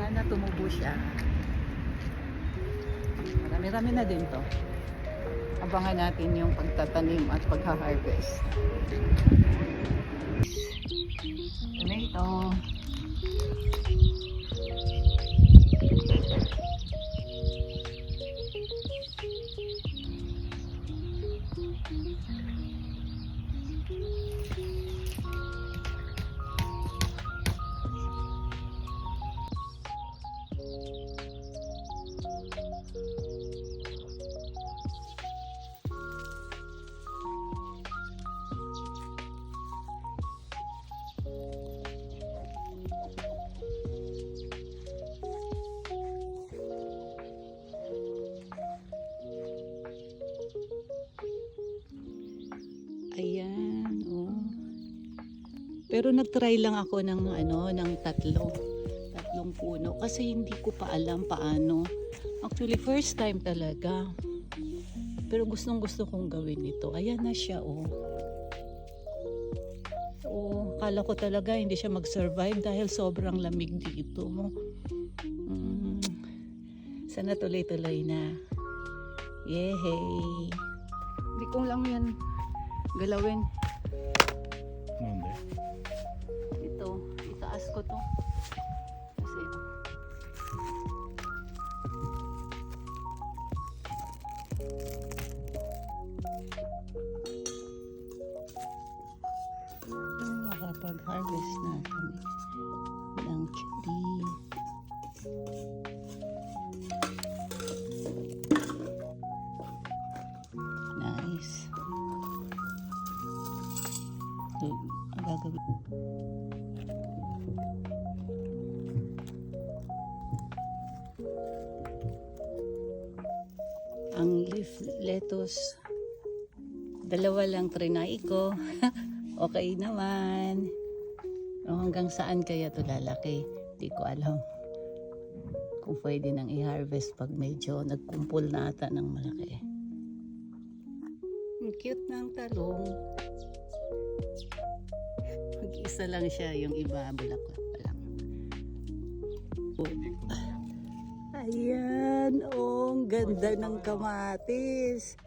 Sana tumubo siya. Marami-rami na din to. Abangan natin yung pagtatanim at pagha-harvest. Tomato. Ayan, oh. Pero nagtry lang ako ng tatlong puno kasi hindi ko pa alam paano. Actually, first time talaga. Pero gustong-gusto kong gawin ito. Ayan na siya, oh. Oh, kala ko talaga hindi siya mag-survive dahil sobrang lamig dito. Sana tuloy-tuloy na. Yehey! Hindi ko lang yan galawin. Nande? Ito, itaas ko to. Kasi makapag-harvest na kami ng chili. Nice. So, ang gagawin. Ang leaf lettuce, dalawa lang trinay ko. Okay naman. O, hanggang saan kaya ito lalaki? Hindi ko alam. Kung pwede nang i-harvest pag medyo nagkumpul na ata ng malaki. Ang cute ng talong. Mag-isa lang siya, yung iba bulaklak pa lang. Ayan, oh, ang ganda ng kamatis.